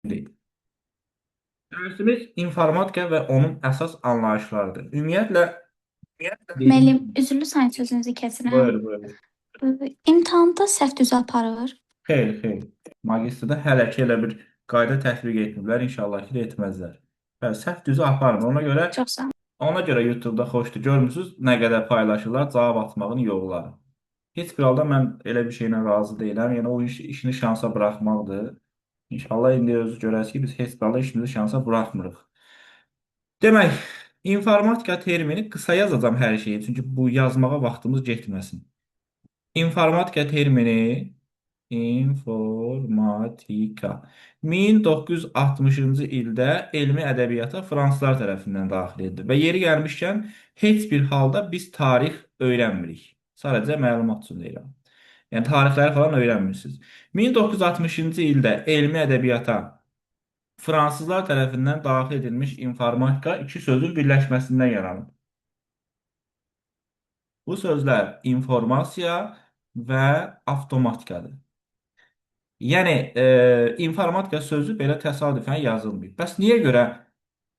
Değil. Dərsimiz informatika və onun əsas anlayışlarıdır. Ümumiyyətlə Müəllim, deyim. üzrlüsən sözünüzü kəsirəm. Buyur, buyur. İmtahanda səhv düz aparılır. Xeyr, xeyr. Magistrdə hələ ki elə bir qayda tətbiq etməyiblər. İnşallah ki, də etməzlər. Bəli, səhv düzü aparın. Çox sağ ol. Ona görə YouTube-da xoşdur. Görmüsünüz nə qədər paylaşırlar cavab atmağın yolları. Heç bir halda mən elə bir şeylə razı deyiləm. Yəni o işini şansa buraxmaqdır. İnşallah indi özü görəcək ki, biz heç bir halda işimizi şansa buraxmırıq. Demək, informatika termini qısa yazacağam hər şeyi, çünki bu yazmağa vaxtımız getməsin. İnformatika termini informatika 1960-cı ildə elmi ədəbiyyata fransızlar tərəfindən daxil edildi və yeri gəlmişkən heç bir halda biz tarix öyrənmirik. Sadəcə məlumat üçün deyirəm. Yəni tarixləri falan öyrənmirsiniz. 1960-cı ildə elmi ədəbiyyata fransızlar tərəfindən daxil edilmiş informatika iki sözün birləşməsindən yaranıb. Bu sözlər informasiya və avtomatikadır. Yəni informatika sözü belə təsadüfən yazılmayıb. Bəs niyə görə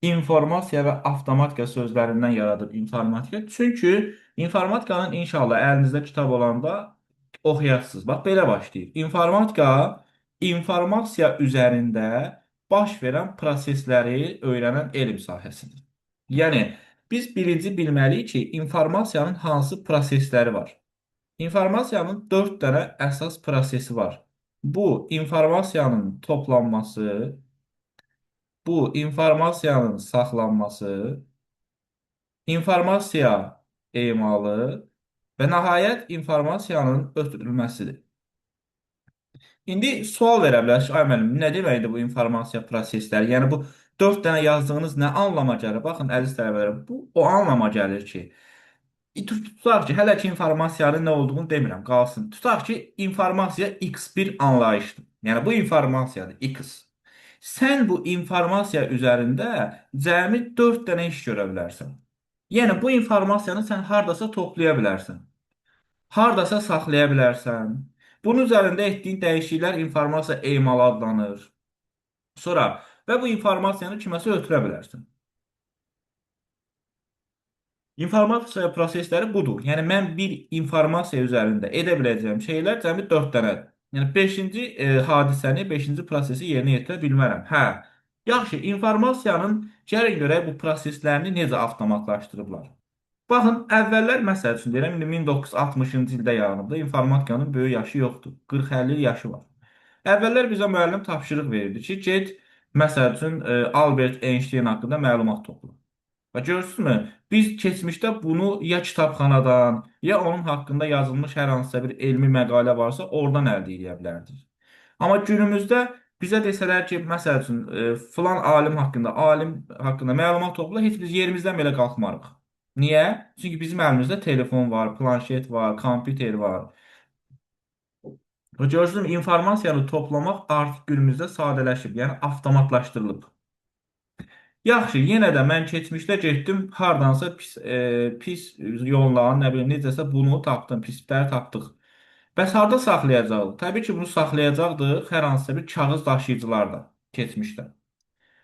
informasiya və avtomatika sözlərindən yaradıb informatika? Çünki informatikanın inşallah əlinizdə kitab olanda oxuyasınız. Bax belə başlayır. İnformatika informasiya üzərində baş verən prosesləri öyrənən elm sahəsidir. Yəni biz birinci bilməliyik ki, informasiyanın hansı prosesləri var. İnformasiyanın 4 dənə əsas prosesi var. Bu informasiyanın toplanması, bu informasiyanın saxlanması, informasiya emalı və nəhayət informasiyanın ötürülməsidir. İndi sual verə bilərsiniz, ay müəllim, nə deməkdir bu informasiya prosesləri? Yəni bu 4 dənə yazdığınız nə anlama gəlir? Baxın, əziz tələbələr, bu o anlama gəlir ki, tutaq ki, hələ ki informasiyanın nə olduğunu demirəm, qalsın. Tutaq ki, informasiya X bir anlayışdır. Yəni bu informasiyadır, X. Sən bu informasiya üzərində cəmi 4 dənə iş görə bilərsən. Yəni bu informasiyanı sən hardasa toplaya bilərsən. Hardasa saxlaya bilərsən. Bunun üzərində etdiyin dəyişikliklər informasiya emalı adlanır. Sonra və bu informasiyanı kiməsə ötürə bilərsən. İnformasiya prosesləri budur. Yəni mən bir informasiya üzərində edə biləcəyim şeylər cəmi 4 dənədir. Yəni 5-ci hadisəni, 5-ci prosesi yerinə yetirə bilmərəm. Hə. Yaxşı, informasiyanın gəlin görək bu proseslərini necə avtomatlaşdırıblar. Baxın, əvvəllər məsəl üçün deyirəm, indi 1960-cı ildə yaranıb da informatikanın böyük yaşı yoxdur. 40-50 yaşı var. Əvvəllər bizə müəllim tapşırıq verirdi ki, get məsəl üçün Albert Einstein haqqında məlumat topla. Və görürsünüzmü? Biz keçmişdə bunu ya kitabxanadan, ya onun haqqında yazılmış hər hansısa bir elmi məqalə varsa, oradan əldə edə bilərdik. Amma günümüzdə bizə desələr ki, məsəl üçün, filan alim haqqında məlumat topla, heç biz yerimizdən belə qalxmarıq. Niyə? Çünki bizim əlimizdə telefon var, planşet var, kompüter var. Və görürsünüzmü, informasiyanı toplamaq artıq günümüzdə sadələşib, yəni avtomatlaşdırılıb. Yaxşı, yenə də mən keçmişdə getdim, hardansa pis yolla, nə bilim, necəsə bunu tapdım, pislikləri tapdıq. Bəs harda saxlayacaqdıq? Təbii ki, bunu saxlayacaqdıq hər hansısa bir kağız daşıyıcılarda keçmişdə.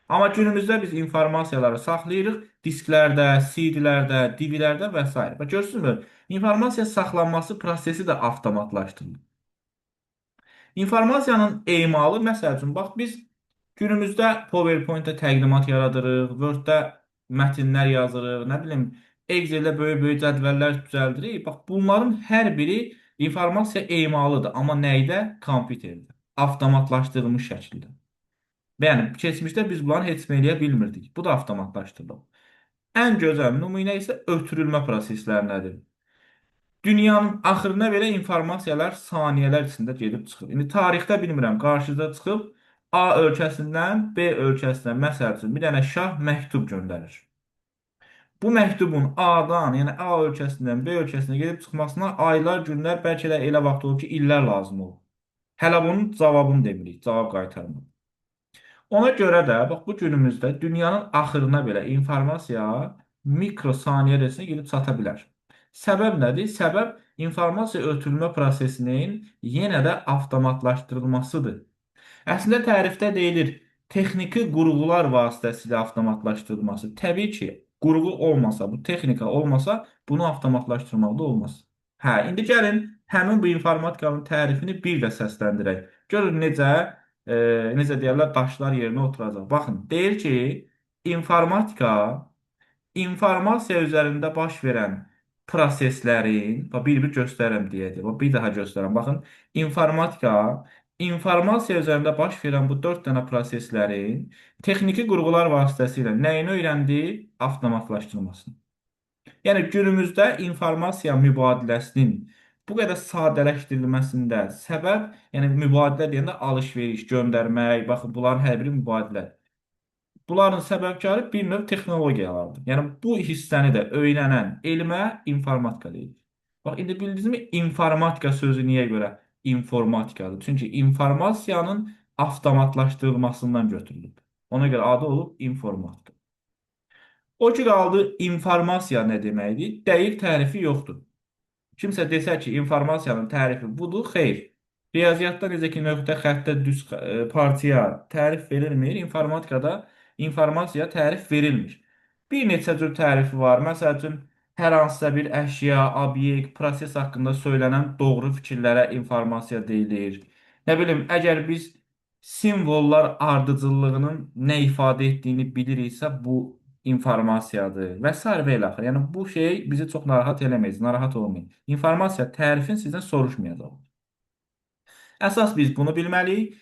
Amma günümüzdə biz informasiyaları saxlayırıq disklərdə, CD-lərdə, DVD-lərdə və s. Və görürsünüzmü, informasiya saxlanması prosesi də avtomatlaşdırılır. İnformasiyanın emalı, məsəl üçün, bax, biz günümüzdə PowerPoint-də təqdimat yaradırıq, Word-də mətnlər yazırıq, nə bilim, Excel-də böyük-böyük cədvəllər düzəldirik. Bax, bunların hər biri informasiya emalıdır, amma nəydə? Kompüterdə, avtomatlaşdırılmış şəkildə. Yəni, keçmişdə biz bunları heç nə eləyə bilmirdik. Bu da avtomatlaşdırılıb. Ən gözəl nümunə isə ötürülmə proseslərindədir. Dünyanın axırına belə informasiyalar saniyələr içində gedib çıxır. İndi tarixdə bilmirəm, qarşıda çıxıb A ölkəsindən B ölkəsinə məsəl üçün bir dənə şah məktub göndərir. Bu məktubun A-dan, yəni A ölkəsindən B ölkəsinə gedib çıxmasına aylar, günlər, bəlkə də elə vaxt olur ki, illər lazım olur. Hələ bunun cavabını demirik, cavab qaytarmır. Ona görə də bax bu günümüzdə dünyanın axırına belə informasiya mikrosaniyə rəsinə gedib çata bilər. Səbəb nədir? Səbəb informasiya ötürülmə prosesinin yenə də avtomatlaşdırılmasıdır. Əslində tərifdə deyilir, Texniki qurğular vasitəsilə avtomatlaşdırılması. Təbii ki, qurğu olmasa, bu texnika olmasa, bunu avtomatlaşdırmaq da olmaz. Hə, indi gəlin həmin bu informatikanın tərifini bir də səsləndirək. Görün necə deyirlər, daşlar yerinə oturacaq. Baxın, deyir ki, informatika informasiya üzərində baş verən proseslərin, bir-bir göstərəm deyəcək. Bir daha göstərəm. Baxın, informatika informasiya üzərində baş verən bu 4 dənə proseslərin texniki qurğular vasitəsilə nəyini öyrəndi? Avtomatlaşdırılmasını. Yəni günümüzdə informasiya mübadiləsinin bu qədər sadələşdirilməsində səbəb, yəni mübadilə deyəndə alış-veriş, göndərmək, baxın bunların hər biri mübadilə. Bunların səbəbkarı bir növ texnologiyalardır. Yəni bu hissəni də öyrənən elmə informatika deyilir. Bax, indi bildinizmi informatika sözü niyə görə informatikadır? Çünki informasiyanın avtomatlaşdırılmasından götürülüb. Ona görə adı olub informatika. O ki qaldı informasiya nə deməkdir? Dəqiq tərifi yoxdur. Kimsə desə ki, informasiyanın tərifi budur, xeyr. Riyaziyyatda necə ki, nöqtə xəttə düz partiya tərif verilmir, informatikada informasiya tərif verilmir. Bir neçə cür tərifi var. Məsəl üçün, hər hansısa bir əşya, obyekt, proses haqqında söylənən doğru fikirlərə informasiya deyilir. Nə bilim, əgər biz simvollar ardıcıllığının nə ifadə etdiyini biliriksə, bu informasiyadır və sair və ilə axır. Yəni bu şey bizi çox narahat eləməyəcək, narahat olmayın. İnformasiya tərifin sizdən soruşmayacaq. Əsas biz bunu bilməliyik.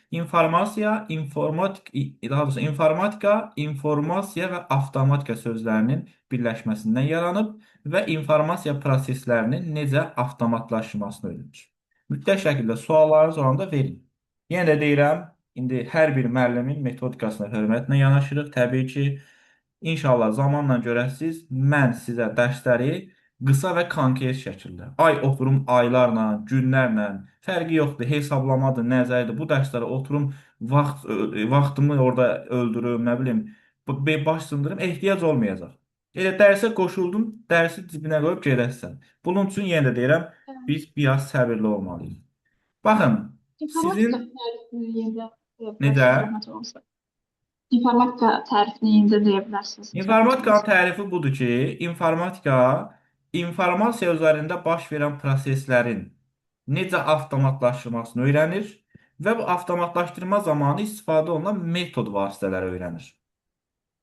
Daha doğrusu informatika, informasiya və avtomatika sözlərinin birləşməsindən yaranıb və informasiya proseslərinin necə avtomatlaşmasını öyrənir. Mütləq şəkildə suallarınız olanda verin. Yenə də deyirəm, indi hər bir müəllimin metodikasına hörmətlə yanaşırıq. Təbii ki, İnşallah zamanla görəsiz, mən sizə dərsləri qısa və konkret şəkildə, oturum aylarla, günlərlə, fərqi yoxdur, hesablamadır, nəzəridir. Bu dərslərə oturum, vaxtımı orada öldürüm, nə bilim, baş sındırım, ehtiyac olmayacaq. Elə dərsə qoşuldun, dərsi cibinə qoyub gedəsən. Bunun üçün yenə də deyirəm, biz biraz səbirli olmalıyıq. Baxın, İnformatika sizin tərifini yenidə deyə necə? bilərsiniz, zəhmət olmasa. İnformatika tərifini yenidə deyə bilərsiniz, zəhmət İnformatikanın olmasa. tərifi budur ki, informatika informasiya üzərində baş verən proseslərin necə avtomatlaşdırılmasını öyrənir və bu avtomatlaşdırma zamanı istifadə olunan metod vasitələri öyrənir.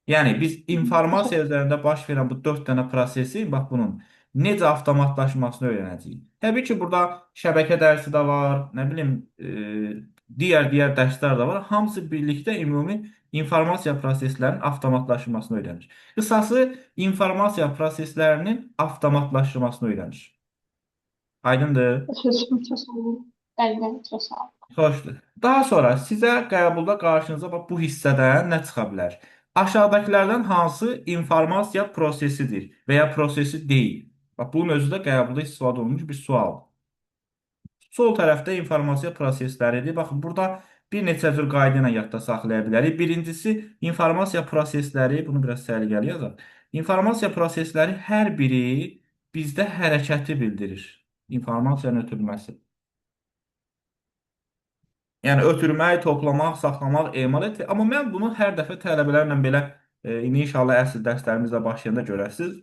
Yəni biz informasiya üzərində baş verən bu 4 dənə prosesi, bax bunun necə avtomatlaşmasını öyrənəcəyik. Təbii ki, burada şəbəkə dərsi də var, nə bilim, digər dərslər də var. Hamısı birlikdə ümumi informasiya proseslərinin avtomatlaşmasını öyrənir. Qısası informasiya proseslərinin avtomatlaşmasını öyrənir. Aydındır? Sözüm çox sağ olun. Bəli, çox sağ olun. Xoşdur. Daha sonra sizə qəbulda qarşınıza bax bu hissədən nə çıxa bilər? Aşağıdakılardan hansı informasiya prosesidir və ya prosesi deyil? Bax bunun özü də qəbulda istifadə olunmuş bir sualdır. Sol tərəfdə informasiya prosesləridir. Baxın, burada bir neçə cür qayda ilə yadda saxlaya bilərik. Birincisi, informasiya prosesləri, bunu biraz səliqəli yazaq. İnformasiya prosesləri hər biri bizdə hərəkəti bildirir. İnformasiyanın ötürülməsi. Yəni ötürmək, toplamaq, saxlamaq, emal etmək. Amma mən bunu hər dəfə tələbələrlə belə indi inşallah əsl dərslərimizlə başlayanda görəsiniz.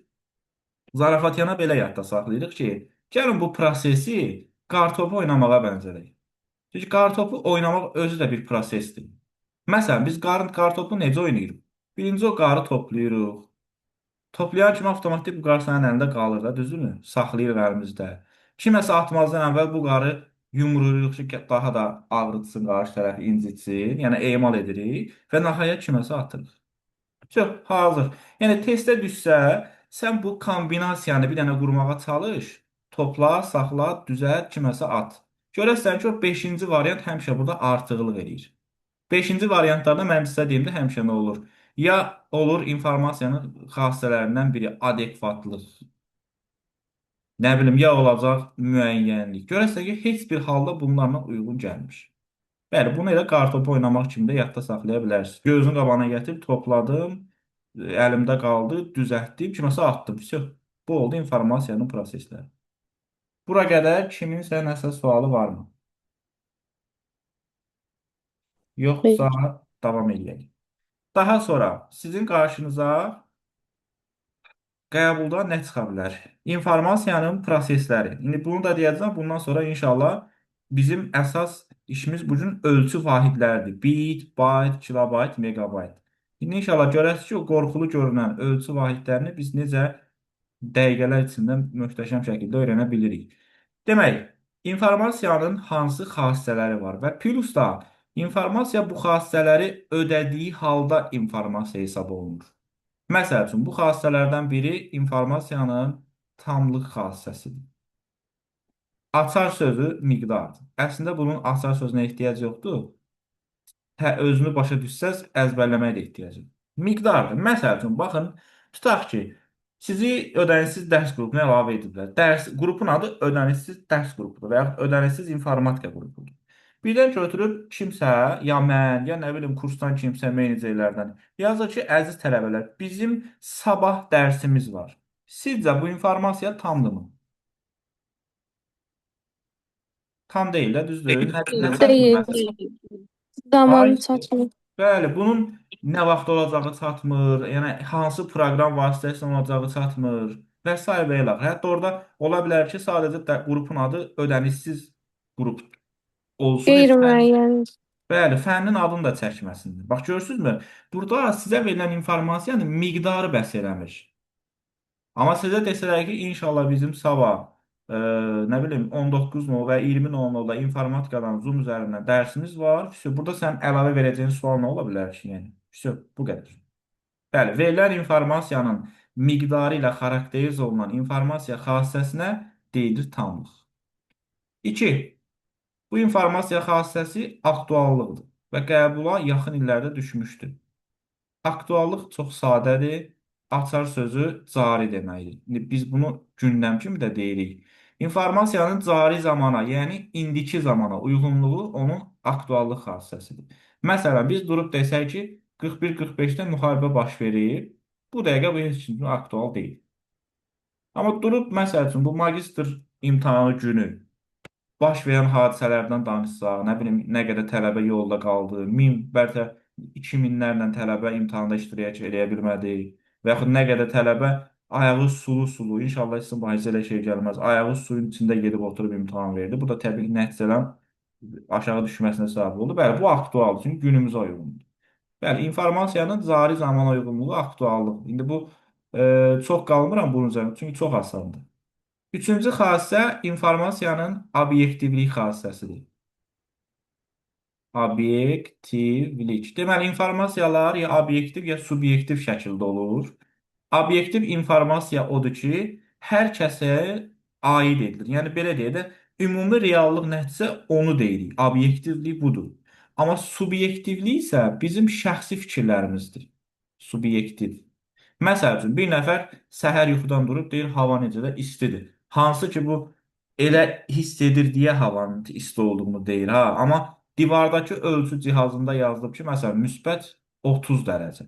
Zarafatyana belə yadda saxlayırıq ki, gəlin bu prosesi qartopu oynamağa bənzədək. Çünki qartopu oynamaq özü də bir prosesdir. Məsələn, biz qartopu necə oynayırıq? Birinci o qarı toplayırıq. Toplayan kimi avtomatik bu qarı sənin əlində qalır da, düzdürmü? Saxlayırıq əlimizdə. Kiməsə atmazdan əvvəl bu qarı yumruruq ki, daha da ağrıtsın, qarşı tərəfi incitsin. Yəni emal edirik və nəhayət kiməsə atırıq. Çox, hazır. Yəni testə düşsə, sən bu kombinasiyanı bir dənə qurmağa çalış. Topla, saxla, düzəlt, kiməsə at. Görərsən ki, o 5-ci variant həmişə burada artıqlıq eləyir. 5-ci variantlarda mən sizə deyim də həmişə nə olur? Ya olur informasiyanın xassələrindən biri adekvatlıq. Nə bilim, ya olacaq müəyyənlik. Görərsən ki, heç bir halda bunlarla uyğun gəlmiş. Bəli, bunu elə qartopu oynamaq kimi də yadda saxlaya bilərsiniz. Gözünün qabağına gətirib topladım, əlimdə qaldı, düzəltdim, kiməsə atdım. Всё. Bu oldu informasiyanın prosesləri. Bura qədər kiminsə nəsə sualı varmı? Yoxsa Xeyr. Davam edək. Daha sonra sizin qarşınıza qəbulda nə çıxa bilər? İnformasiyanın prosesləri. İndi bunu da deyəcəm. Bundan sonra inşallah bizim əsas işimiz bu gün ölçü vahidləridir. Bit, byte, kilobayt, megabayt. İndi inşallah görəsiniz ki, o qorxulu görünən ölçü vahidlərini biz necə dəqiqələr içində möhtəşəm şəkildə öyrənə bilirik. Demək, informasiyanın hansı xassələri var və plus da informasiya bu xassələri ödədiyi halda informasiya hesab olunur. Məsəl üçün, bu xassələrdən biri informasiyanın tamlıq xassəsidir. Açar sözü miqdardır. Əslində bunun açar sözünə ehtiyac yoxdur. Özünü başa düşsəz, əzbərləməyə də ehtiyac yoxdur. Miqdardır. Məsəl üçün, baxın, tutaq ki, sizi ödənişsiz dərs qrupuna əlavə ediblər. Qrupun adı ödənişsiz dərs qrupudur və yaxud ödənişsiz informatika qrupudur. Birdən götürüb kimsə, ya mən, ya nə bilim kursdan kimsə, menecerlərdən yazır ki, əziz tələbələr, bizim sabah dərsimiz var. Sizcə bu informasiya tamdırmı? Tam deyil də, düzdür? Nə çatmır Deyil. məsələn? Zamanı Ay, çatmır. bəli, bunun nə vaxt olacağı çatmır, yəni hansı proqram vasitəsilə olacağı çatmır və s. və ilə. Hətta orada ola bilər ki, sadəcə qrupun adı ödənişsiz qrup olsun. Qeyri-müəyyən. Bəli, fənnin adını da çəkməsindir. Bax, görürsünüzmü? Burada sizə verilən informasiyanın miqdarı bəs eləmir. Amma sizə desələr ki, inşallah bizim sabah, nə bilim, 19.00 və 20.00-da informatikadan Zoom üzərindən dərsimiz var. Burada sən əlavə verəcəyin sual nə ola bilər ki? Yəni, bu qədər. Bəli, verilən informasiyanın miqdarı ilə xarakteriz olunan informasiya xassəsinə deyilir tamlıq. 2. Bu informasiya xassəsi aktuallıqdır və qəbula yaxın illərdə düşmüşdür. Aktuallıq çox sadədir. Açar sözü cari deməkdir. İndi biz bunu gündəm kimi də deyirik. İnformasiyanın cari zamana, yəni indiki zamana uyğunluğu onun aktuallıq xassəsidir. Məsələn, biz durub desək ki, 41-45-də müharibə baş verir. Bu dəqiqə bu heç üçün aktual deyil. Amma durub, məsəl üçün, bu magistr imtahanı günü baş verən hadisələrdən danışsaq, nə bilim, nə qədər tələbə yolda qaldı, 1000, bəlkə 2000-lərlə tələbə imtahanda iştirak eləyə bilmədi və yaxud nə qədər tələbə ayağı sulu-sulu, inşallah sizin bahizə elə şey gəlməz, ayağı suyun içində gedib oturub imtahan verdi. Bu da təbii ki, nəticələrin aşağı düşməsinə səbəb oldu. Bəli, bu aktualdır, çünki günümüzə uyğundur. Bəli, informasiyanın cari zamana uyğunluğu aktuallıq. İndi bu çox qalmıram bunun üzərində, çünki çox asandır. Üçüncü xassə informasiyanın obyektivlik xassəsidir. Obyektivlik. Deməli, informasiyalar ya obyektiv, ya subyektiv şəkildə olur. Obyektiv informasiya odur ki, hər kəsə aid edilir. Yəni, belə deyək də, ümumi reallıq nəticə onu deyirik. Obyektivlik budur. Amma subyektivlik isə bizim şəxsi fikirlərimizdir. Subyektiv. Məsəl üçün, bir nəfər səhər yuxudan durub deyir, hava necədir? İstidir. Hansı ki, bu elə hiss edir deyə havanın isti olduğunu deyir, ha. Amma divardakı ölçü cihazında yazılıb ki, məsələn, müsbət 30 dərəcə.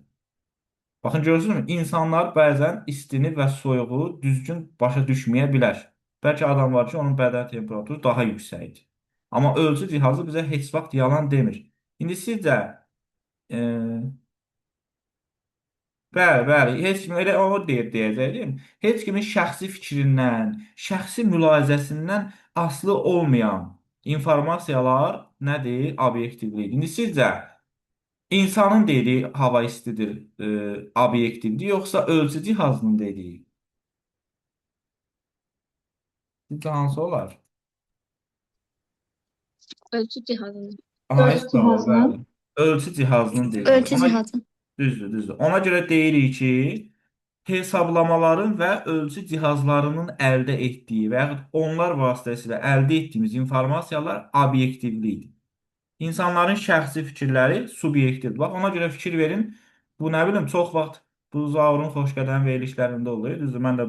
Baxın, görürsünüzmü? İnsanlar bəzən istini və soyuğu düzgün başa düşməyə bilər. Bəlkə adam var ki, onun bədən temperaturu daha yüksəkdir. Amma ölçü cihazı bizə heç vaxt yalan demir. İndi sizcə, e, bəli, bəli, heç kim elə onu deyəcəkdim. Heç kimin şəxsi fikrindən, şəxsi mülahizəsindən asılı olmayan informasiyalar nədir? Obyektivlik. İndi sizcə insanın dediyi hava istidir, obyektivdir, yoxsa ölçü cihazının dediyi? Sizcə hansı olar? Ölçü cihazını. Aha, Ölçü heç cavab, cihazının. bəli. Ölçü cihazının dediyi. Ölçü cihazı. Düzdür, düzdür. Ona görə deyirik ki, hesablamaların və ölçü cihazlarının əldə etdiyi və yaxud onlar vasitəsilə əldə etdiyimiz informasiyalar obyektivlidir. İnsanların şəxsi fikirləri subyektivdir. Bax, ona görə fikir verin. Bu, nə bilim, çox vaxt bu Zaurun Xoşqədəm verilişlərində olur. Düzdür, mən də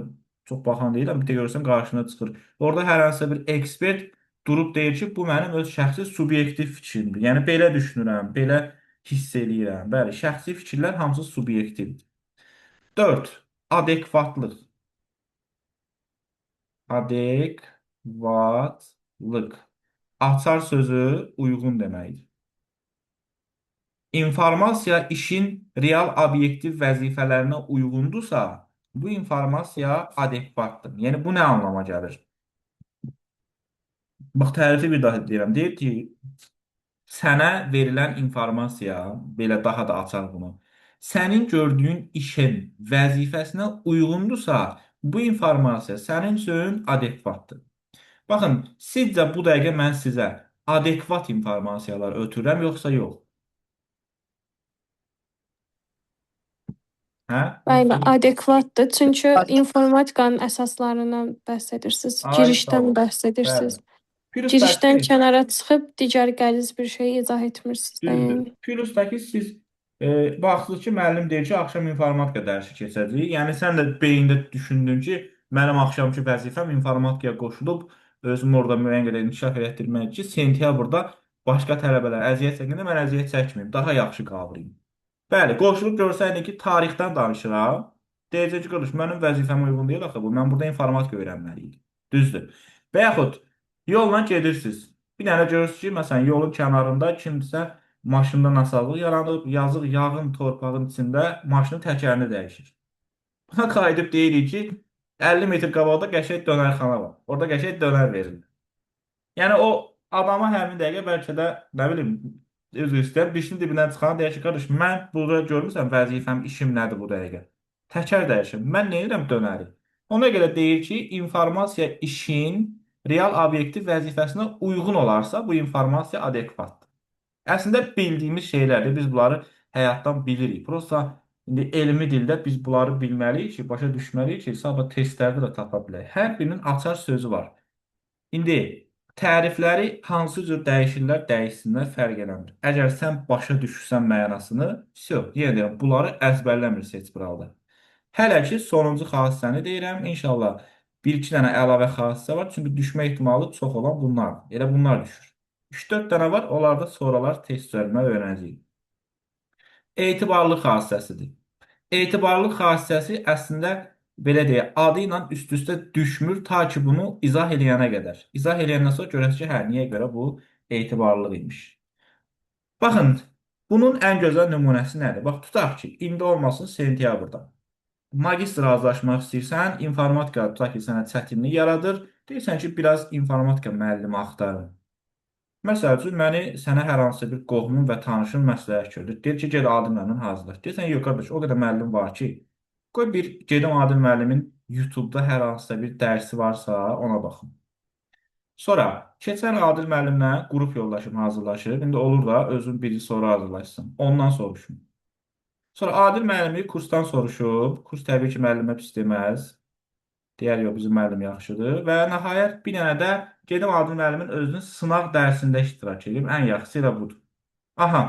çox baxan deyiləm. Bir də görürsən, qarşına çıxır. Orada hər hansı bir ekspert durub deyir ki, bu mənim öz şəxsi subyektiv fikrimdir. Yəni, belə düşünürəm, belə hiss eləyirəm. Bəli, şəxsi fikirlər hamısı subyektivdir. 4. Adekvatlıq. Adekvatlıq. Açar sözü uyğun deməkdir. informasiya işin real obyektiv vəzifələrinə uyğundursa, bu informasiya adekvatdır. Yəni bu nə anlama gəlir? Bax, tərifi bir daha deyirəm. Deyir ki, sənə verilən informasiya, belə daha da açaq bunu, sənin gördüyün işin vəzifəsinə uyğundursa, bu informasiya sənin üçün adekvatdır. Baxın, sizcə bu dəqiqə mən sizə adekvat informasiyalar ötürürəm, yoxsa yox? Hə? Bəli, adekvatdır. Çünki informatikanın əsaslarından bəhs edirsiniz. Ay sağ Girişdən ol. bəhs Bəli. edirsiniz. Girişdən Pürüzləşdi. kənara çıxıb digər qəliz bir şey izah etmirsiniz də, Düzdür. yəni. Pürüzdəki siz baxsınız ki, müəllim deyir ki, axşam informatika dərsi keçəcəyik. Yəni sən də beyində düşündün ki, mənim axşamki vəzifəm informatikaya qoşulub özümü orada müəyyən qədər inkişaf etdirmək ki, sentyabrda başqa tələbələr əziyyət çəkəndə mən əziyyət çəkməyim, daha yaxşı qavrayım. Bəli, qoşulub görsəydik ki, tarixdən danışıram. Deyəcək ki, qardaş, mənim vəzifəmə uyğun deyil axı bu. Mən burada informatika öyrənməliydim. Düzdür. Və yaxud yolla gedirsiniz. Bir dənə görürsünüz ki, məsələn, yolun kənarında kimsə maşında nasazlıq yaranıb, yazıq yağın, torpağın içində maşının təkərini dəyişir. Buna qayıdıb deyirik ki, 50 metr qabaqda qəşəng dönərxana var. Orada qəşəng dönər verilir. Yəni o adama həmin dəqiqə bəlkə də nə bilim üzr istəyir, dişinin dibindən çıxan deyir ki, qardaş, mən burada görmüsən vəzifəm, işim nədir bu dəqiqə? Təkər dəyişim. Mən nə edirəm dönəri? Ona görə deyir ki, informasiya işin real obyektiv vəzifəsinə uyğun olarsa, bu informasiya adekvatdır. Əslində bildiyimiz şeylərdir. Biz bunları həyatdan bilirik. Prosta indi elmi dildə biz bunları bilməliyik ki, başa düşməliyik ki, sabah testlərdə də tapa bilək. Hər birinin açar sözü var. İndi tərifləri hansı cür dəyişirlər, dəyişsinlər, fərq eləmir. Əgər sən başa düşürsən mənasını, yenə deyirəm, bunları əzbərləmir heç bir halda. Hələ ki, sonuncu xassəni deyirəm. İnşallah bir-iki dənə əlavə xassə var. Çünki düşmə ehtimalı çox olan bunlardır. Elə bunlar düşür. 3-4 dənə var, onlarda sonralar test üzərindən öyrənəcəyik. Etibarlı xassəsidir. Etibarlı xassəsi əslində belə deyək, adı ilə üst-üstə düşmür ta ki bunu izah eləyənə qədər. İzah eləyəndən sonra görəcək ki, hə, niyə görə bu etibarlılıq imiş. Baxın, bunun ən gözəl nümunəsi nədir? Bax, tutaq ki, indi olmasın sentyabrda. Magistr razılaşmaq istəyirsən, informatika tutaq ki, sənə çətinlik yaradır. Deyirsən ki, biraz informatika müəllimi axtarın. Məsəl üçün, məni sənə hər hansı bir qohumun və tanışın məsləhət gördür. Deyir ki, ged Adil müəllimin hazırlaş. Deyirsən, yox qardaş, o qədər müəllim var ki, qoy bir gedim Adil müəllimin YouTube-da hər hansısa bir dərsi varsa ona baxım. Sonra keçən Adil müəllimlə qrup yoldaşım hazırlaşır. İndi olur da özün biri sonra hazırlaşsın. Ondan soruşun. Sonra Adil müəllimi kursdan soruşub. Kurs təbii ki, müəllimə pis deməz. Deyər, yox, bizim müəllim yaxşıdır. Və nəhayət bir dənə də gedim Adil müəllimin özünün sınaq dərsində iştirak edeyim. Ən yaxşısı elə budur. Aha,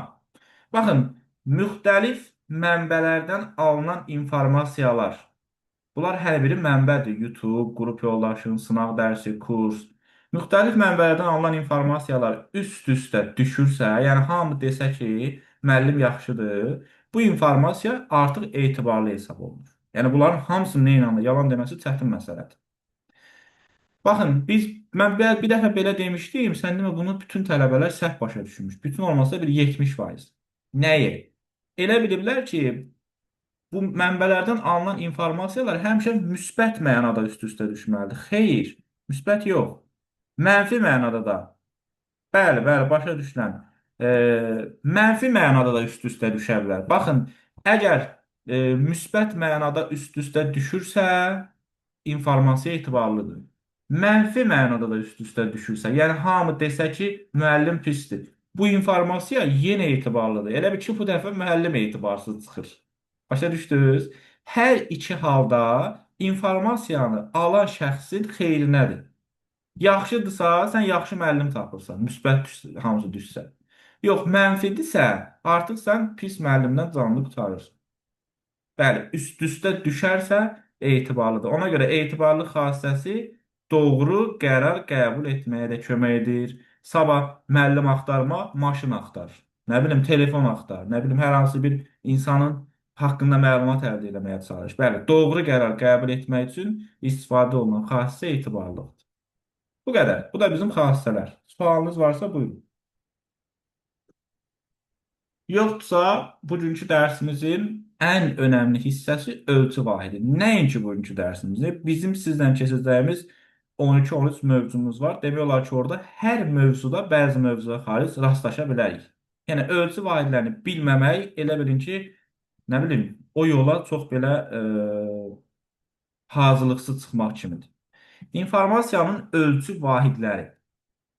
baxın, müxtəlif mənbələrdən alınan informasiyalar. Bunlar hər biri mənbədir. YouTube, qrup yoldaşın, sınaq dərsi, kurs. Müxtəlif mənbələrdən alınan informasiyalar üst-üstə düşürsə, yəni hamı desə ki, müəllim yaxşıdır, bu informasiya artıq etibarlı hesab olunur. Yəni bunların hamısının nə ilə yalan deməsi çətin məsələdir. Baxın, mən bir dəfə belə demişdim, sən demə bunu bütün tələbələr səhv başa düşmüş. Bütün olmasa bir 70%. Nəyi? Elə biliblər ki, bu mənbələrdən alınan informasiyalar həmişə müsbət mənada üst-üstə düşməlidir. Xeyr, müsbət yox. Mənfi mənada da. Bəli, bəli, başa düşülən. Mənfi mənada da üst-üstə düşə bilər. Baxın, əgər müsbət mənada üst-üstə düşürsə, informasiya etibarlıdır. Mənfi mənada da üst-üstə düşürsə, yəni hamı desə ki, müəllim pisdir. Bu informasiya yenə etibarlıdır. Elə bir ki, bu dəfə müəllim etibarsız çıxır. Başa düşdünüz? Hər iki halda informasiyanı alan şəxsin xeyrinədir. Yaxşıdırsa, sən yaxşı müəllim tapırsan, müsbət hamısı düşsə. Yox, mənfidirsə, artıq sən pis müəllimdən canını qurtarırsan. Bəli, üst-üstə düşərsə etibarlıdır. Ona görə etibarlı xassəsi doğru qərar qəbul etməyə də kömək edir. Sabah müəllim axtarma, maşın axtar. Nə bilim, telefon axtar. Nə bilim, hər hansı bir insanın haqqında məlumat əldə etməyə çalış. Bəli, doğru qərar qəbul etmək üçün istifadə olunan xassə etibarlıdır. Bu qədər. Bu da bizim xassələr. Sualınız varsa buyurun. Yoxdursa bugünkü dərsimizin ən önəmli hissəsi ölçü vahidi. Nəinki bugünkü dərsimizdə bizim sizlə keçəcəyimiz 12-13 mövzumuz var. Demək olar ki, orada hər mövzuda bəzi mövzulara xaric rastlaşa bilərik. Yəni ölçü vahidlərini bilməmək elə bilin ki, nə bilim, o yola çox belə hazırlıqsız çıxmaq kimidir. İnformasiyanın ölçü vahidləri.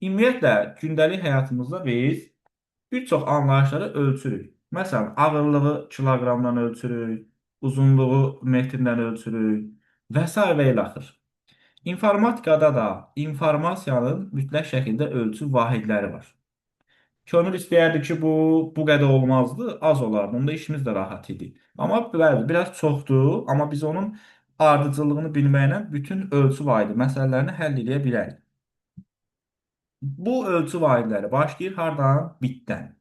Ümumiyyətlə gündəlik həyatımızda biz bir çox anlayışları ölçürük. Məsələn, ağırlığı kiloqramdan ölçürük, uzunluğu metrdən ölçürük və s. və ilə axır. İnformatikada da informasiyanın mütləq şəkildə ölçü vahidləri var. Könül istəyərdi ki, bu qədər olmazdı, az olardı. Onda işimiz də rahat idi. Amma bəli, biraz çoxdur, amma biz onun ardıcıllığını bilməklə bütün ölçü vahidi məsələlərini həll edə bilərik. Bu ölçü vahidləri başlayır hardan? Bitdən.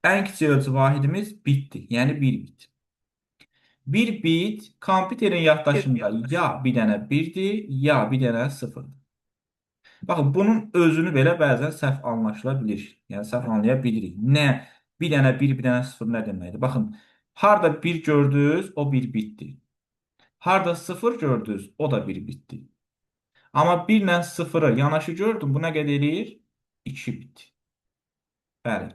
Ən kiçik ölçü vahidimiz bitdir, yəni 1 bit. 1 bit kompüterin yaddaşında ya bir dənə 1-dir, ya bir dənə 0-dır. Baxın, bunun özünü belə bəzən səhv anlaşıla bilir. Yəni, səhv anlaya bilirik. Nə? Bir dənə 1, bir dənə 0 nə deməkdir? Baxın, harada 1 gördünüz, o 1 bitdir. Harada 0 gördünüz, o da 1 bitdir. Amma 1 ilə 0-ı yanaşı gördüm, bu nə qədər eləyir? 2 bit. Bəli.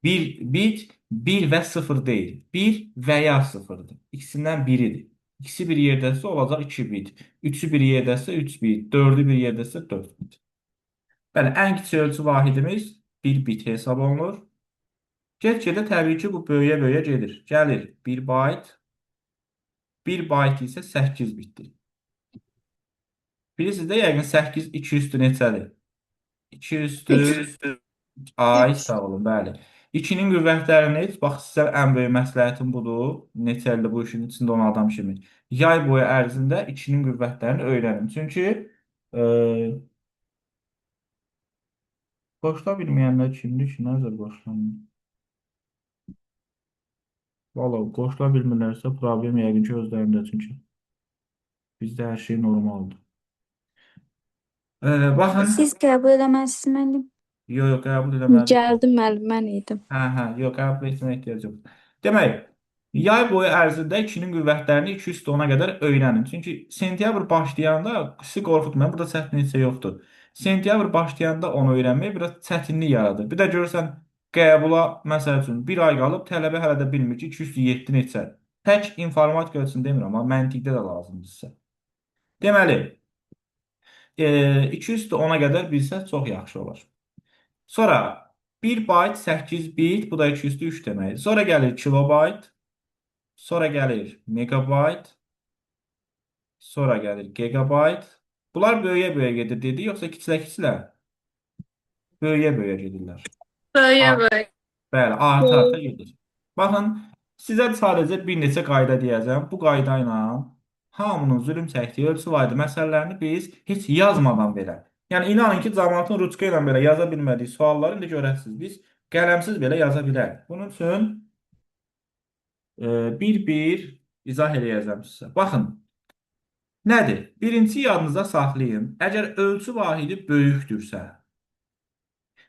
1 bit 1 və 0 deyil. 1 və ya 0-dır. İkisindən biridir. İkisi bir yerdəsə olacaq 2 bit. 3-ü bir yerdəsə 3 bit. 4-ü bir yerdəsə 4 bit. Bəli, ən kiçik ölçü vahidimiz 1 bit hesab olunur. Get-gedə təbii ki, bu böyüyə-böyüyə gedir. Gəlir 1 bayt. 1 bayt isə 8 bitdir. Bilirsiniz də, yəqin 8 2 üstü neçədir? 2 üstü ay, sağ olun, bəli. 2-nin qüvvətlərini, bax, sizə ən böyük məsləhətim budur. Neçə ildir bu işin içində olan adam kimi. Yay boyu ərzində 2-nin qüvvətlərini öyrənin. Çünki qoşula bilməyənlər kimdir ki, nəzər qoşulanır? Valla, qoşula bilmirlərsə problem yəqin ki, özlərində, çünki bizdə hər şey normaldır. Baxın, Siz qəbul eləməlisiniz müəllim. yox, qəbul edəməlidir. Gəldim müəllim, mən idim. Yox, qəbul etmə ehtiyac yox. Demək, yay boyu ərzində 2-nin qüvvətlərini 200-10-a qədər öyrənin. Çünki sentyabr başlayanda sizi qorxutmayın, burada çətinlik heç yoxdur. Sentyabr başlayanda onu öyrənmək biraz çətinlik yaradır. Bir də görürsən, qəbula, məsəl üçün, bir ay qalıb tələbə hələ də bilmir ki, 207 neçə. Tək informatika üçün demirəm, amma məntiqdə də lazımdır sizə. Deməli, 210-a qədər bilsəz çox yaxşı olar. Sonra 1 bayt 8 bit, bu da 203 deməkdir. Sonra gəlir kilobayt, sonra gəlir megabayt, sonra gəlir gigabayt. Bunlar böyüyə-böyüyə gedir dedi, yoxsa kiçilə-kiçilə? Böyüyə-böyüyə gedirlər. Böyüyə. Bəli, arta-arta gedir. Baxın, sizə sadəcə bir neçə qayda deyəcəm. Bu qayda ilə hamının zülm çəkdiyi ölçü vahidi məsələlərini biz heç yazmadan belə. Yəni, inanın ki, cəmaatın ruçka ilə belə yaza bilmədiyi sualları indi görəsiniz. Biz qələmsiz belə yaza bilərik. Bunun üçün bir-bir izah eləyəcəm sizə. Baxın, nədir? Birinci yadınıza saxlayın. Əgər ölçü vahidi böyükdürsə,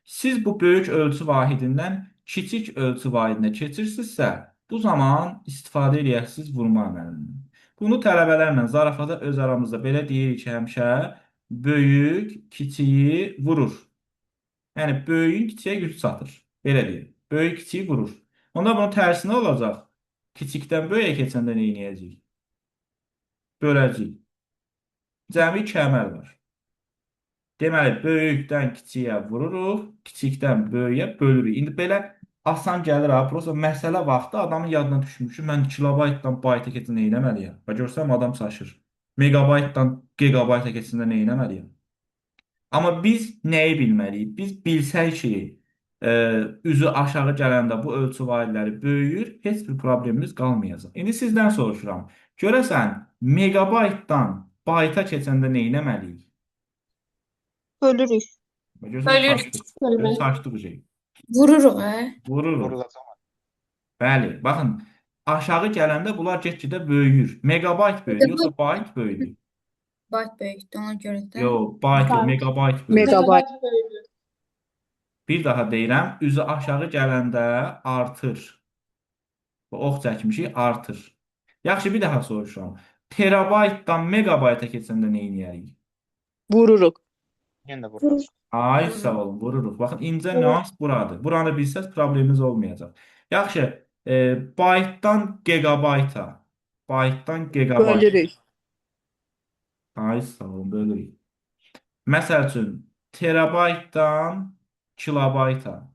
siz bu böyük ölçü vahidindən kiçik ölçü vahidinə keçirsinizsə, bu zaman istifadə edəcəksiniz vurma əməlindən. Bunu tələbələrlə zarafata öz aramızda belə deyirik ki, həmişə böyük kiçiyi vurur. Yəni, böyüyün kiçiyə güc çatır. Belə deyir. Böyük kiçiyi vurur. Onda bunun tərsinə olacaq. Kiçikdən böyüyə keçəndə nə edəcəyik? Böləcəyik. Cəmi 2 əməl var. Deməli, böyükdən kiçiyə vururuq, kiçikdən böyüyə bölürük. İndi belə asan gəlir, prosta məsələ vaxtı adamın yadına düşmür ki, mən kilobaytdan bayta keçəndə nə etməliyəm? Və görsəm, adam çaşır. Megabaytdan gigabayta keçəndə nə etməliyəm? Amma biz nəyi bilməliyik? Biz bilsək ki, üzü aşağı gələndə bu ölçü vahidləri böyüyür, heç bir problemimiz qalmayacaq. İndi sizdən soruşuram. Görəsən, megabaytdan bayta keçəndə nə etməliyik? Bölürük. Bölürük. Saçdıq şey. Vururuq, hə? Vururuq. Bəli, baxın, aşağı gələndə bunlar get-gedə böyüyür. Megabayt böyüyür, yoxsa bayt böyüyür? Bayt böyükdür, ona görə də. Yox, bayt, megabayt böyüyür. Megabayt. Bir daha deyirəm, üzü aşağı gələndə artır. Bu ox çəkmişik, artır. Yaxşı, bir daha soruşuram. Terabaytdan megabayta keçəndə nə edərik? Vururuq. Yenə də Vurur. vururuq. Ay sağ olun, vururuq. Baxın, incə nüans buradır. Buranı bilsəz probleminiz olmayacaq. Yaxşı, baytdan gegabayta. Baytdan gegabayta. Bölürük. Ay sağ olun, bölürük. Məsəl üçün, terabaytdan kilobayta.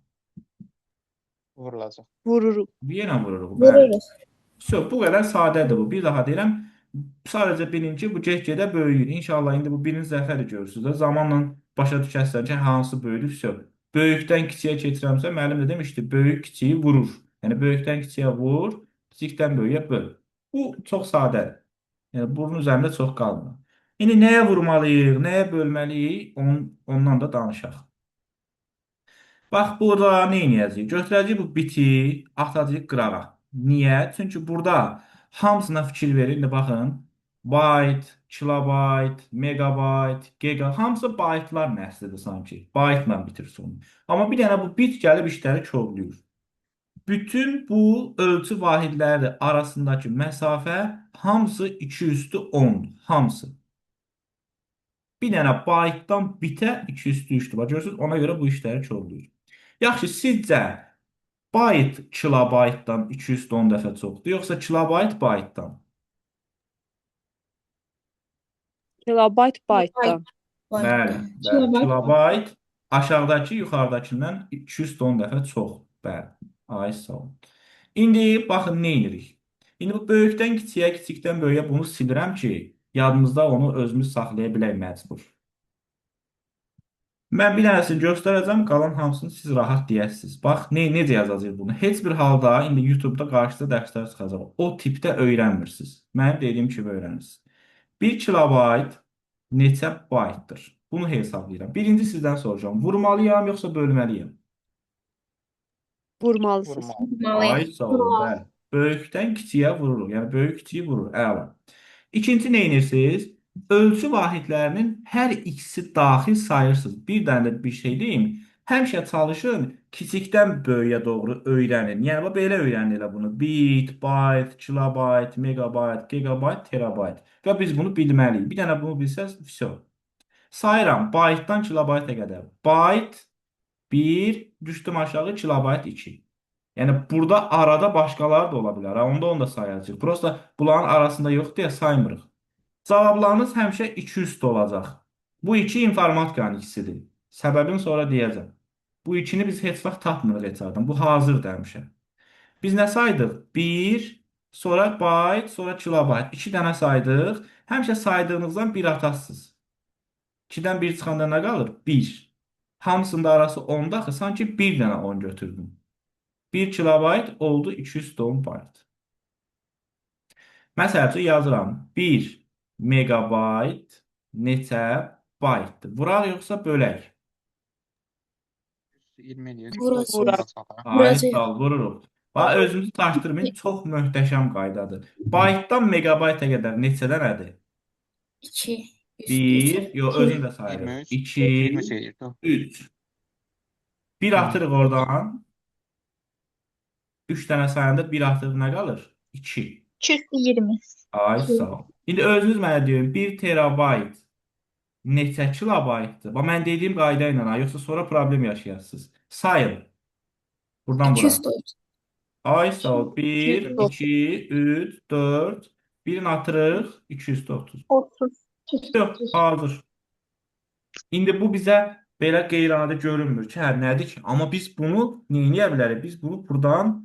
Vurulacaq. Vururuq. Yenə vururuq. Bəli. Vururuz. Bu qədər sadədir bu. Bir daha deyirəm. Sadəcə bilin ki, bu get-gedə böyüyür. İnşallah indi bu birinci dəfədir görürsünüz də. Zamanla başa düşərsən ki, hansı böyüdür. Böyükdən kiçiyə keçirəmsə, müəllim də demişdi, böyük kiçiyi vurur. Yəni böyükdən kiçiyə vur, kiçikdən böyüyə böl. Bu çox sadədir. Yəni bunun üzərində çox qalmır. İndi nəyə vurmalıyıq, nəyə bölməliyik, ondan da danışaq. Bax, burada nə edəcəyik? Götürəcəyik bu biti, atacağıq qırağa. Niyə? Çünki burada hamısına fikir verin. İndi baxın. Byte, kilobayt, megabayt, giga, hamısı baytlar nəslidir sanki. Baytla bitir sonu. Amma bir dənə bu bit gəlib işləri korlayır. Bütün bu ölçü vahidləri arasındakı məsafə hamısı 2 üstü 10. Hamısı. Bir dənə baytdan bitə 2 üstü 3'dür. Bax, görürsünüz? Ona görə bu işləri korlayır. Yaxşı, sizcə bayt kilobaytdan 210 dəfə çoxdur, yoxsa kilobayt baytdan? Kilobayt baytdan. Bəli, Kilobayt. kilobayt aşağıdakı yuxarıdakından 210 dəfə çox. Bəli. Ay sağ olun. İndi baxın nə edirik? İndi bu böyükdən kiçiyə, kiçikdən böyüyə bunu silirəm ki, yadımızda onu özümüz saxlaya bilək məcbur. Mən bir dənəsini göstərəcəm, qalan hamısını siz rahat deyəsiniz. Bax, necə yazacağıq bunu? Heç bir halda indi YouTube-da qarşıda dərslər çıxacaq. O tipdə öyrənmirsiniz. Mənim dediyim kimi öyrənirsiniz. 1 kilobayt neçə baytdır? Bunu hesablayıram. Birinci sizdən soracağım. Vurmalıyam, yoxsa bölməliyəm? Vurmalısınız. Vurmalı. Ay sağ olun, bəli. Böyükdən kiçiyə vururuq. Yəni böyük kiçiyi vurur. Əla. İkinci nə edirsiniz? Ölçü vahidlərinin hər ikisi daxil sayırsınız. Bir dənə də bir şey deyim. Həmişə çalışın kiçikdən böyüyə doğru öyrənin. Yəni belə öyrənin elə bunu. Bit, byte, kilobayt, megabayt, gigabayt, terabayt. Və biz bunu bilməliyik. Bir dənə bunu bilsəz, vəsə. Sayıram baytdan kilobayta qədər. Bayt 1, düşdüm aşağı, kilobayt 2. Yəni burada arada başqaları da ola bilər. Onu da sayacağıq. Prosta bunların arasında yox deyə saymırıq. Cavablarınız həmişə 200 olacaq. Bu 2 informatikanın ikisidir. Səbəbini sonra deyəcəm. Bu 2-ni biz heç vaxt tapmırıq heçardan. Bu hazırdır həmişə. Biz nə saydıq? 1, sonra byte, sonra kilobayt. 2 dənə saydıq. Həmişə saydığınızdan 1 atasınız. 2-dən 1 çıxanda nə qalır? 1. Hamısında arası 10'da axı, sanki 1 dənə 10 götürdüm. 1 kilobayt oldu 210 bayt. Məsəl üçün yazıram. 1 megabayt neçə baytdır? Vuraq yoxsa bölək? 20 eləyir. Vuracaq. Ay sağ ol, vururuq. Bax, özünüzü çaşdırmayın. Çox möhtəşəm qaydadır. Baytdan megabayta qədər neçədən nədir? 2. 1, yox, özünü də sayırıq. 23. 2, 20 eləyir. 3. 1 atırıq oradan. 3 dənə sayanda 1 atırıq nə qalır? 2. 220. Ay sağ ol. İndi özünüz mənə deyin, 1 terabayt neçə kilobaytdır? Bax, mən dediyim qayda ilə, yoxsa sonra problem yaşayasınız. Sayın. Buradan bura. 204. Ay sağ ol. 1, 2, 3, 4. Birini atırıq. 230. 30. Yox, hazır. İndi bu bizə belə qeyri-adi görünmür ki, hər nədir ki? Amma biz bunu nə edə bilərik? Biz bunu buradan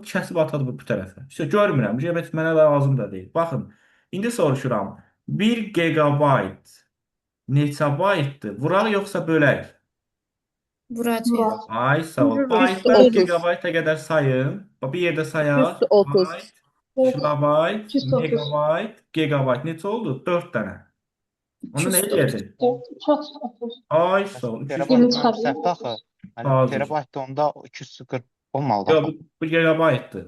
kəsib atadıq bu tərəfə. İşte görmürəm. GBT mənə lazım da deyil. Baxın, indi soruşuram. 1 gigabayt neçə baytdır? Vuraq yoxsa bölək? Vuracaq. Ay sağ ol. Vururuz. Baytdan 30. gigabayta qədər sayın. Bax, bir yerdə sayaq. 130. Bayt, kilobayt, 230. megabayt, gigabayt. Neçə oldu? 4 dənə. Onu nə 204. eləyəcək? 230. Ay sağ ol. 200 Terabayt Yirmi çıxardı. səhvdə axı. Hazır. Hani terabayt da onda 240 olmalıdır. Yox, bu gigabaytdır.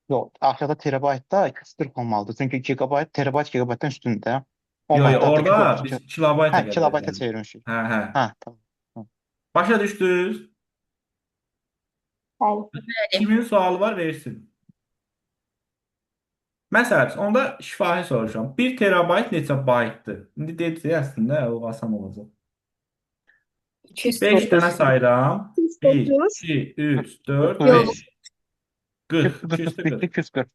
Yox, aşağıda terabaytda 240 olmalıdır. Çünki gigabayt terabayt gigabaytdan üstündür. Yox, Olmalıdır. orada Gigabayt- biz kilobayta Hə, kilobayta gəldik. çevirmişik. Hə. Hə, tamam. Başa düşdünüz? Bəli. Kimin sualı var versin. Məsələn, onda şifahi soruşuram. 1 terabayt neçə baytdır? İndi dediniz əslində o asan olacaq. 200. 5 dənə sayıram. 1, 2, 3, 4, Yox. 5. 40. 240. 240.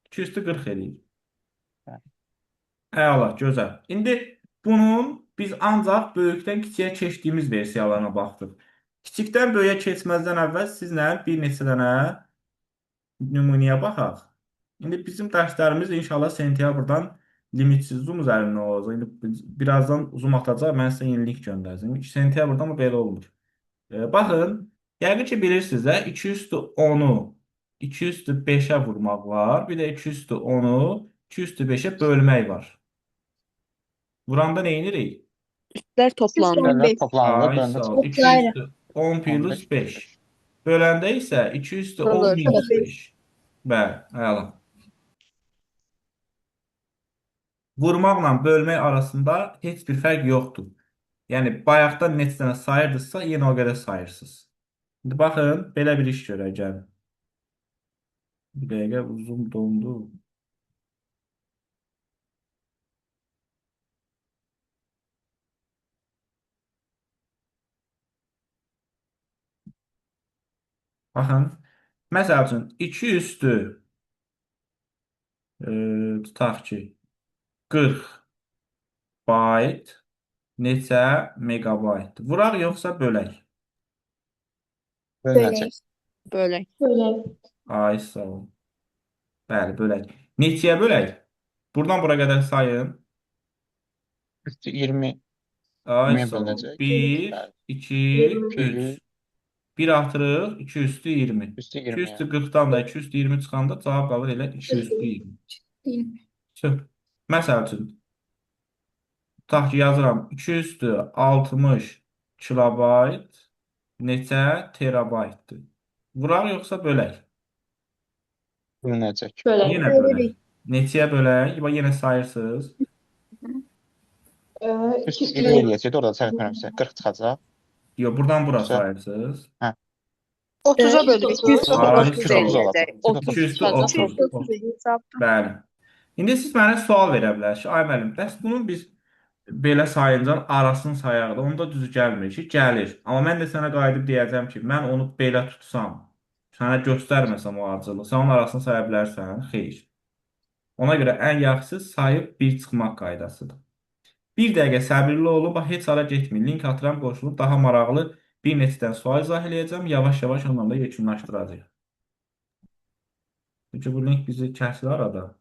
240 eləyir. Əla, gözəl. İndi bunun biz ancaq böyükdən kiçiyə keçdiyimiz versiyalarına baxdıq. Kiçikdən böyüyə keçməzdən əvvəl sizlə bir neçə dənə nümunəyə baxaq. İndi bizim dərslərimiz inşallah sentyabrdan limitsiz Zoom üzərindən olacaq. İndi birazdan Zoom atacaq, mən sizə yeni link göndərəcəm. Sentyabrdan bu belə olmur. Baxın, yəqin ki bilirsiniz də 2 üstü 10-u 2 üstü 5-ə vurmaq var. Bir də 2 üstü 10-u 2 üstü 5-ə bölmək var. Vuranda nə edirik? Üstlər toplandı. Üstlər toplanılır, Ay bölündə sağ ol. çıxır. 2 üstü 10 plus 5. Böləndə isə 2 üstü 10 Olur. minus 5. Bəli, əla. Vurmaqla bölmək arasında heç bir fərq yoxdur. Yəni, bayaqdan neçə dənə sayırdınızsa, yenə o qədər sayırsınız. İndi baxın, belə bir iş görək, gəlin. Bir dəqiqə uzun dondu. Baxın, məsəl üçün 2 üstü tutaq ki 40 bayt neçə megabaytdır? Vuraq yoxsa bölək? Bölünəcək. Bölək. Belə. Ay sağ ol. Bəli, bölək. Neçəyə bölək? Buradan bura qədər sayın. Üstü 20 Ay Niyə sağ ol. bölünəcək? 1, Bəli. 2, 3. 2, 1 artırıq 2 üstü 20. üstü 2 20. üstü 40-dan da 2 üstü 20 çıxanda cavab qalır elə 2 üstü 20. Söh. Məsəl üçün tutaq ki yazıram 2 üstü 60 kilobayt neçə terabaytdır? Vuraq yoxsa bölək? Bölünəcək. Belə. Yenə bölək. Neçəyə bölək? Yenə sayırsınız. Üstü 20 eləyəcək, orada səhv etmirəmsə 40 çıxacaq. Yox, buradan bura Yoxsa- sayırsınız. 30-a bölürük. Ay, 30 kral. eləyəcək. 2 30 üstü çıxacaq. 30. Bəli. İndi siz mənə sual verə bilərsiniz ki, ay müəllim, bəs bunun biz belə sayıncan arasını sayaq da, onda düz gəlmir ki, gəlir. Amma mən də sənə qayıdıb deyəcəm ki, mən onu belə tutsam, sənə göstərməsəm o ardıcılı, sən onun arasını saya bilərsən? Xeyr. Ona görə ən yaxşısı sayıb bir çıxmaq qaydasıdır. Bir dəqiqə səbirli olun, bax heç hara getməyin. Link atıram, qoşulub daha maraqlı bir neçədən sual izah eləyəcəm. Yavaş-yavaş onlarla yekunlaşdıracağıq. Çünki bu link bizi kəsir arada.